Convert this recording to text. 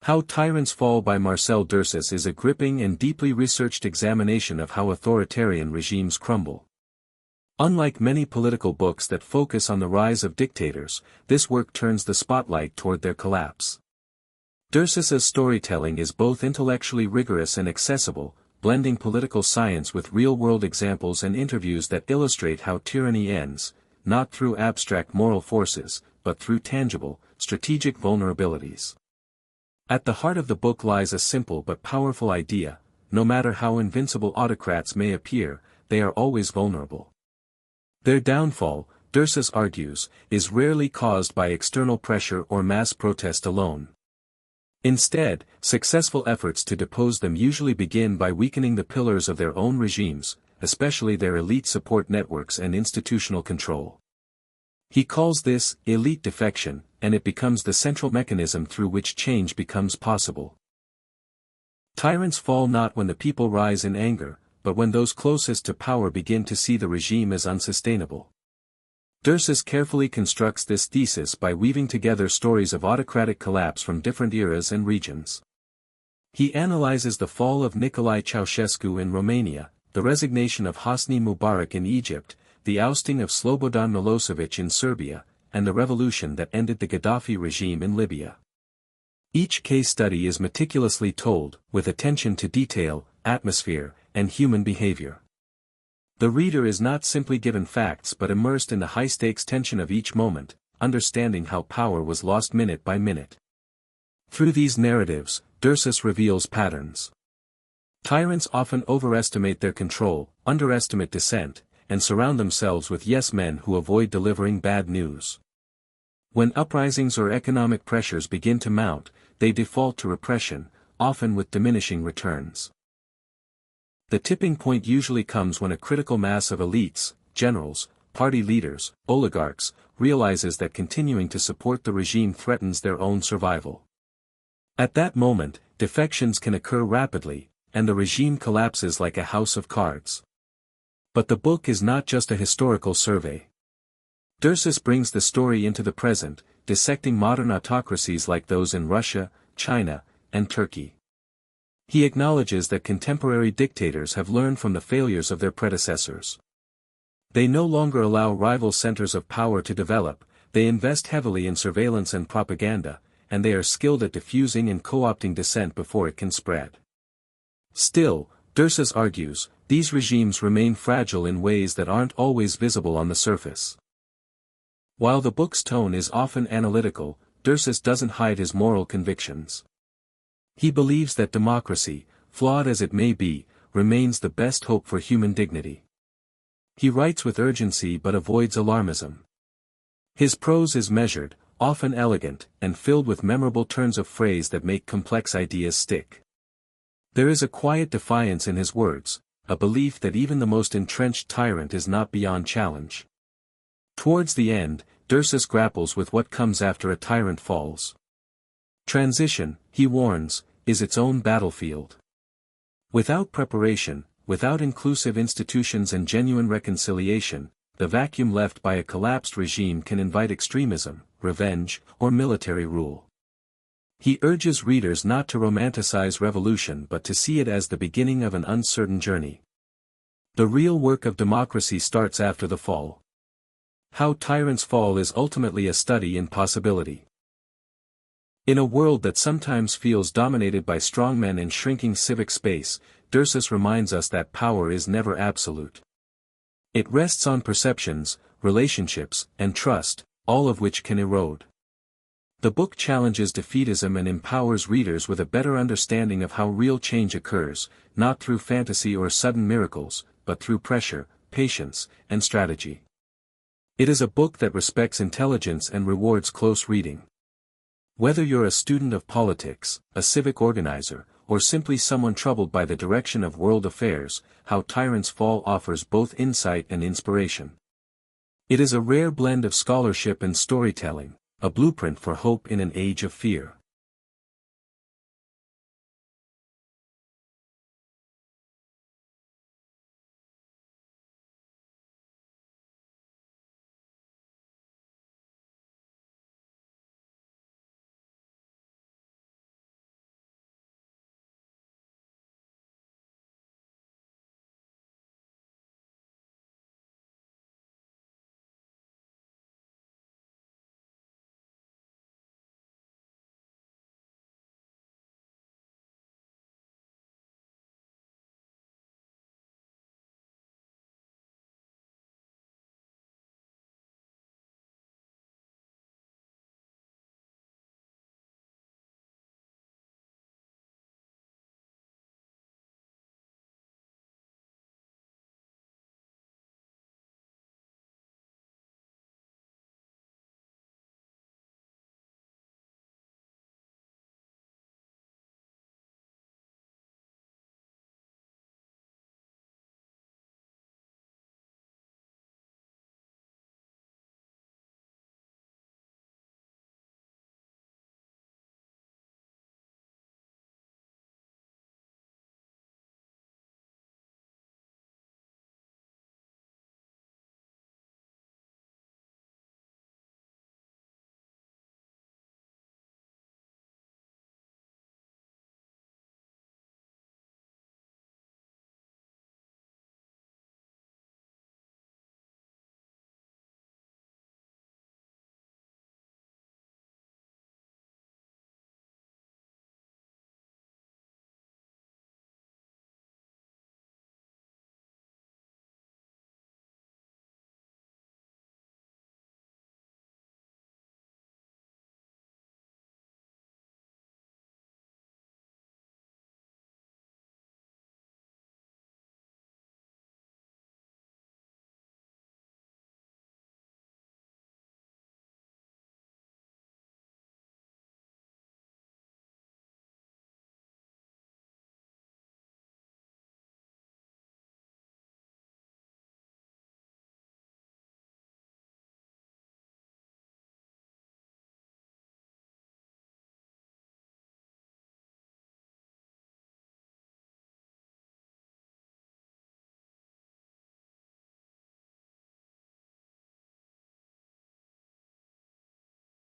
How Tyrants Fall by Marcel Dirsus is a gripping and deeply researched examination of how authoritarian regimes crumble. Unlike many political books that focus on the rise of dictators, this work turns the spotlight toward their collapse. Dirsus's storytelling is both intellectually rigorous and accessible, blending political science with real-world examples and interviews that illustrate how tyranny ends, not through abstract moral forces, but through tangible, strategic vulnerabilities. At the heart of the book lies a simple but powerful idea: no matter how invincible autocrats may appear, they are always vulnerable. Their downfall, Dirsus argues, is rarely caused by external pressure or mass protest alone. Instead, successful efforts to depose them usually begin by weakening the pillars of their own regimes, especially their elite support networks and institutional control. He calls this elite defection, and it becomes the central mechanism through which change becomes possible. Tyrants fall not when the people rise in anger, but when those closest to power begin to see the regime as unsustainable. Dirsus carefully constructs this thesis by weaving together stories of autocratic collapse from different eras and regions. He analyzes the fall of Nicolae Ceausescu in Romania, the resignation of Hosni Mubarak in Egypt, the ousting of Slobodan Milosevic in Serbia, and the revolution that ended the Gaddafi regime in Libya. Each case study is meticulously told, with attention to detail, atmosphere, and human behavior. The reader is not simply given facts but immersed in the high-stakes tension of each moment, understanding how power was lost minute by minute. Through these narratives, Dirsus reveals patterns. Tyrants often overestimate their control, underestimate dissent, and surround themselves with yes-men who avoid delivering bad news. When uprisings or economic pressures begin to mount, they default to repression, often with diminishing returns. The tipping point usually comes when a critical mass of elites, generals, party leaders, oligarchs, realizes that continuing to support the regime threatens their own survival. At that moment, defections can occur rapidly, and the regime collapses like a house of cards. But the book is not just a historical survey. Dirsus brings the story into the present, dissecting modern autocracies like those in Russia, China, and Turkey. He acknowledges that contemporary dictators have learned from the failures of their predecessors. They no longer allow rival centers of power to develop, they invest heavily in surveillance and propaganda, and they are skilled at diffusing and co-opting dissent before it can spread. Still, Dirsus argues, these regimes remain fragile in ways that aren't always visible on the surface. While the book's tone is often analytical, Dirsus doesn't hide his moral convictions. He believes that democracy, flawed as it may be, remains the best hope for human dignity. He writes with urgency but avoids alarmism. His prose is measured, often elegant, and filled with memorable turns of phrase that make complex ideas stick. There is a quiet defiance in his words, a belief that even the most entrenched tyrant is not beyond challenge. Towards the end, Dirsus grapples with what comes after a tyrant falls. Transition, he warns, is its own battlefield. Without preparation, without inclusive institutions and genuine reconciliation, the vacuum left by a collapsed regime can invite extremism, revenge, or military rule. He urges readers not to romanticize revolution but to see it as the beginning of an uncertain journey. The real work of democracy starts after the fall. How Tyrants Fall is ultimately a study in possibility. In a world that sometimes feels dominated by strongmen and shrinking civic space, Dirsus reminds us that power is never absolute. It rests on perceptions, relationships, and trust, all of which can erode. The book challenges defeatism and empowers readers with a better understanding of how real change occurs, not through fantasy or sudden miracles, but through pressure, patience, and strategy. It is a book that respects intelligence and rewards close reading. Whether you're a student of politics, a civic organizer, or simply someone troubled by the direction of world affairs, How Tyrants Fall offers both insight and inspiration. It is a rare blend of scholarship and storytelling, a blueprint for hope in an age of fear.